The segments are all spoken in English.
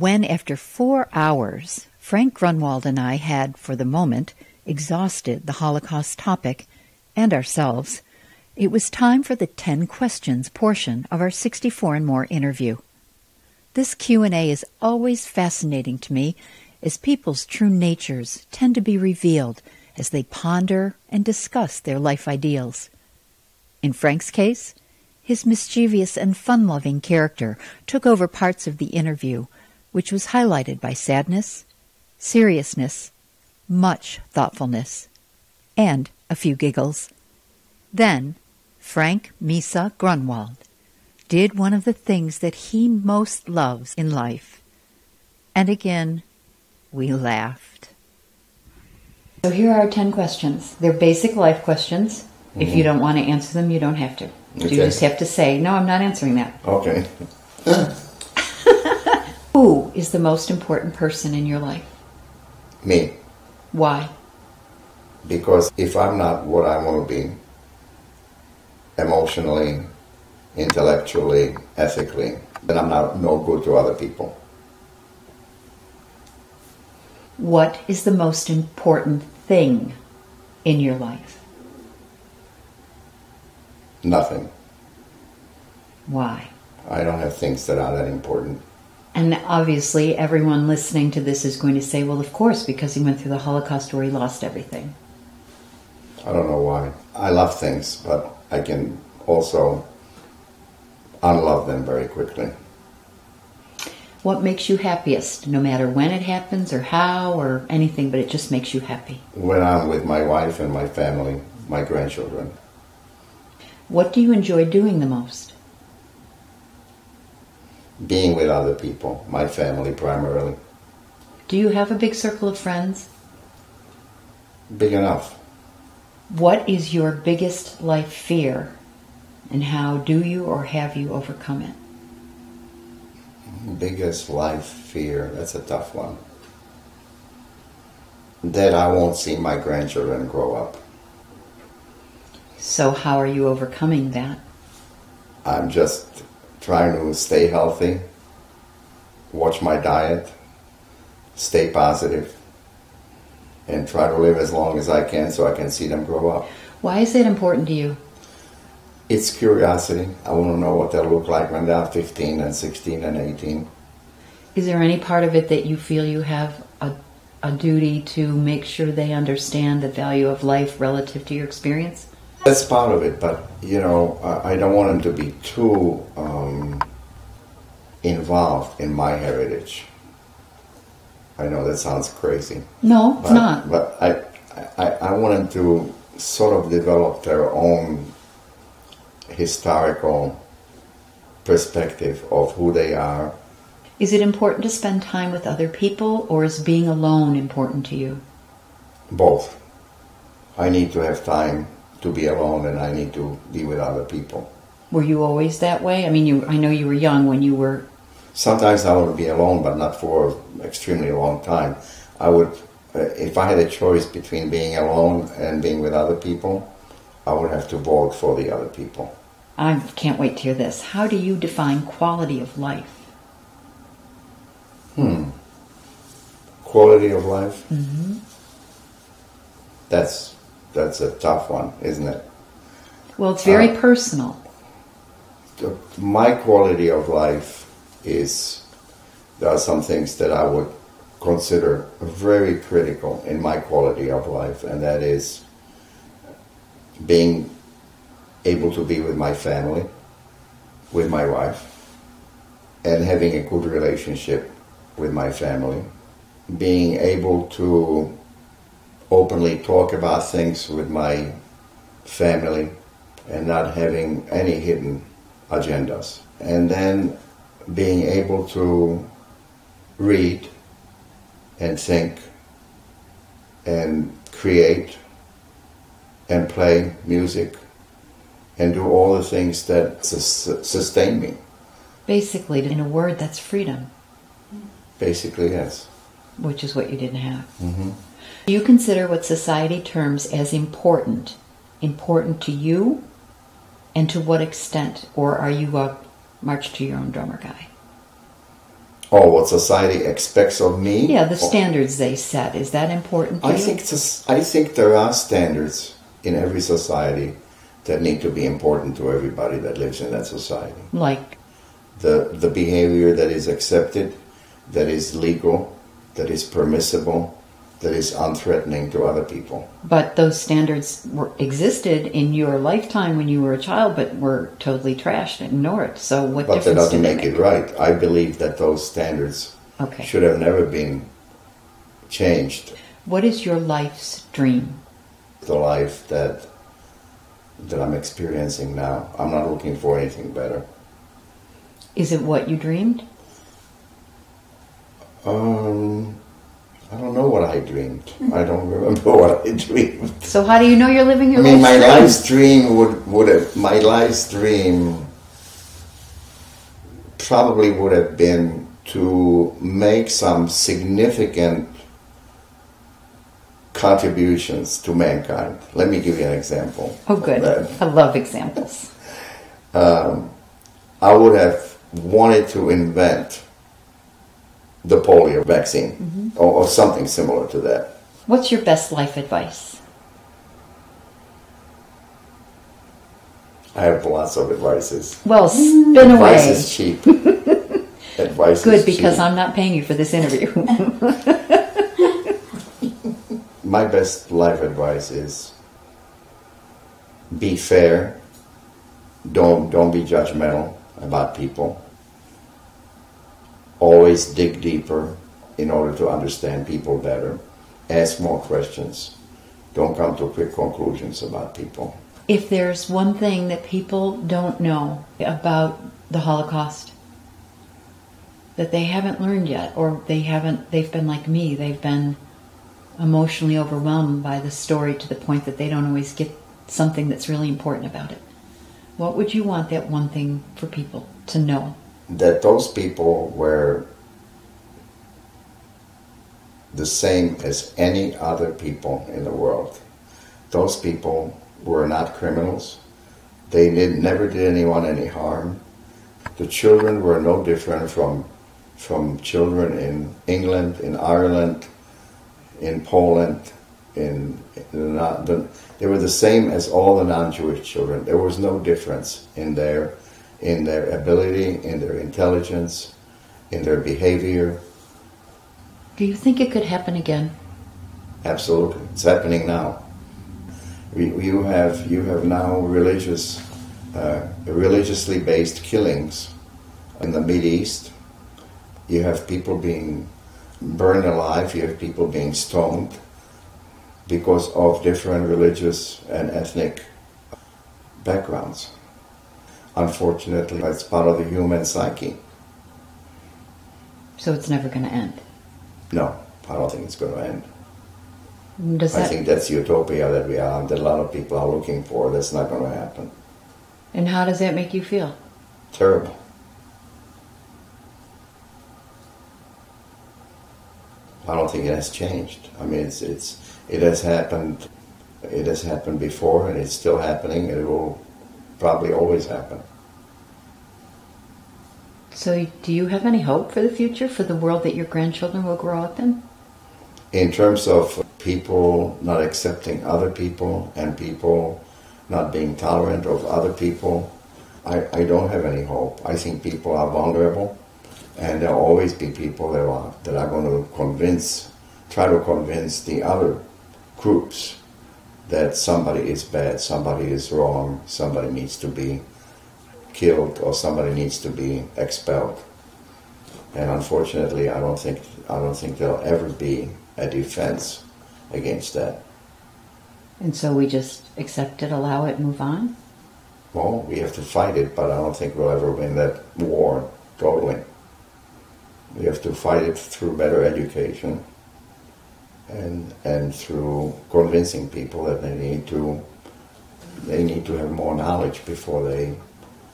When, after 4 hours, Frank Grunwald and I had, for the moment, exhausted the Holocaust topic and ourselves, it was time for the 10 questions portion of our 64 and More interview. This Q&A is always fascinating to me, as people's true natures tend to be revealed as they ponder and discuss their life ideals. In Frank's case, his mischievous and fun-loving character took over parts of the interview, which was highlighted by sadness, seriousness, much thoughtfulness, and a few giggles. Then, Frank Misa Grunwald did one of the things that he most loves in life. And again, we laughed. So here are 10 questions. They're basic life questions. Mm-hmm. If you don't want to answer them, you don't have to. Okay. You just have to say, no, I'm not answering that. Okay. Who is the most important person in your life? Me. Why? Because if I'm not what I want to be, emotionally, intellectually, ethically, then I'm no good to other people. What is the most important thing in your life? Nothing. Why? I don't have things that are that important. And obviously everyone listening to this is going to say, well, of course, because he went through the Holocaust where he lost everything. I don't know why. I love things, but I can also unlove them very quickly. What makes you happiest, no matter when it happens or how or anything, but it just makes you happy? When I'm with my wife and my family, my grandchildren. What do you enjoy doing the most? Being with other people, my family primarily. Do you have a big circle of friends? Big enough. What is your biggest life fear, and how do you or have you overcome it? Biggest life fear, that's a tough one. That I won't see my grandchildren grow up. So how are you overcoming that? I'm just trying to stay healthy, watch my diet, stay positive, and try to live as long as I can so I can see them grow up. Why is it important to you? It's curiosity. I want to know what they'll look like when they're 15 and 16 and 18. Is there any part of it that you feel you have a duty to make sure they understand the value of life relative to your experience? That's part of it, but, you know, I don't want them to be too involved in my heritage. I know that sounds crazy. No, it's not. But I want them to sort of develop their own historical perspective of who they are. Is it important to spend time with other people, or is being alone important to you? Both. I need to have time to be alone, and I need to be with other people. Were you always that way? I mean, I know you were young when you were... Sometimes I want to be alone, but not for an extremely long time. I would, if I had a choice between being alone and being with other people, I would have to vote for the other people. I can't wait to hear this. How do you define quality of life? Quality of life? Mm-hmm. That's a tough one, isn't it? Well, it's very personal. My quality of life is, there are some things that I would consider very critical in my quality of life, and that is being able to be with my family, with my wife, and having a good relationship with my family, being able to openly talk about things with my family and not having any hidden agendas. And then being able to read and think and create and play music and do all the things that sustain me. Basically, in a word, that's freedom. Basically, yes. Which is what you didn't have. Mm-hmm. Do you consider what society terms as important to you, and to what extent? Or are you a march to your own drummer guy? Oh, what society expects of me? Yeah, the standards they set. Is that important to you? I think there are standards in every society that need to be important to everybody that lives in that society. Like? The behavior that is accepted, that is legal, that is permissible, that is unthreatening to other people. But those standards existed in your lifetime when you were a child, but were totally trashed and ignored. So what But that difference doesn't do they make it right. I believe that those standards should have never been changed. What is your life's dream? The life that I'm experiencing now. I'm not looking for anything better. Is it what you dreamed? I don't know what I dreamed. I don't remember what I dreamed. So how do you know you're living your my life's dream? my life's dream probably would have been to make some significant contributions to mankind. Let me give you an example. Oh, good. I love examples. I would have wanted to invent the polio vaccine, or something similar to that. What's your best life advice? I have lots of advices. Well, spin away. Advice is cheap. Advice Good, is cheap. because I'm not paying you for this interview. My best life advice is be fair. Don't be judgmental about people. Always dig deeper in order to understand people better. Ask more questions. Don't come to quick conclusions about people. If there's one thing that people don't know about the Holocaust that they haven't learned yet, or they've been like me, they've been emotionally overwhelmed by the story to the point that they don't always get something that's really important about it. What would you want that one thing for people to know? That those people were the same as any other people in the world. Those people were not criminals. They never did anyone any harm. The children were no different from children in England, in Ireland, in Poland. They were the same as all the non-Jewish children. There was no difference in their ability, in their intelligence, in their behavior. Do you think it could happen again? Absolutely. It's happening now. You have now religiously based killings in the Mideast. You have people being burned alive. You have people being stoned because of different religious and ethnic backgrounds. Unfortunately, it's part of the human psyche. So it's never going to end? No, I don't think it's going to end. I think that's the utopia that that a lot of people are looking for. That's not going to happen. And how does that make you feel? Terrible. I don't think it has changed. I mean, it has happened. It has happened before, and it's still happening. It will probably always happen. So do you have any hope for the future, for the world that your grandchildren will grow up in? In terms of people not accepting other people and people not being tolerant of other people, I don't have any hope. I think people are vulnerable, and there'll always be people that are going to try to convince the other groups that somebody is bad, somebody is wrong, somebody needs to be killed, or somebody needs to be expelled. And unfortunately, I don't think there'll ever be a defense against that. And so we just accept it, allow it, move on? Well, we have to fight it, but I don't think we'll ever win that war totally. We have to fight it through better education and through convincing people that they need to have more knowledge before they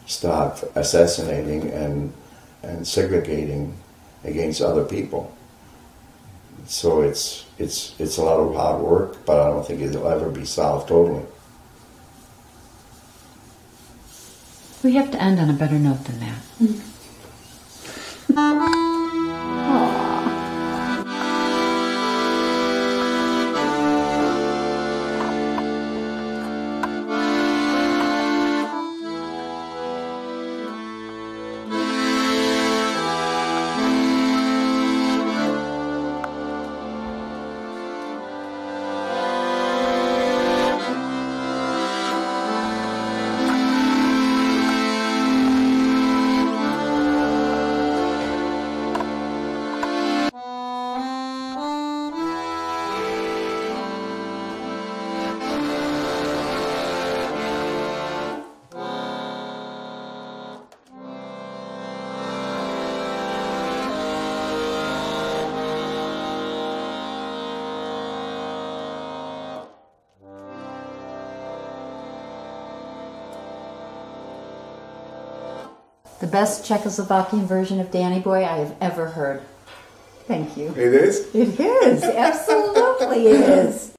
start assassinating and segregating against other people. So it's a lot of hard work, but I don't think it'll ever be solved totally. We have to end on a better note than that. The best Czechoslovakian version of Danny Boy I have ever heard. Thank you. It is? It is. Absolutely it is.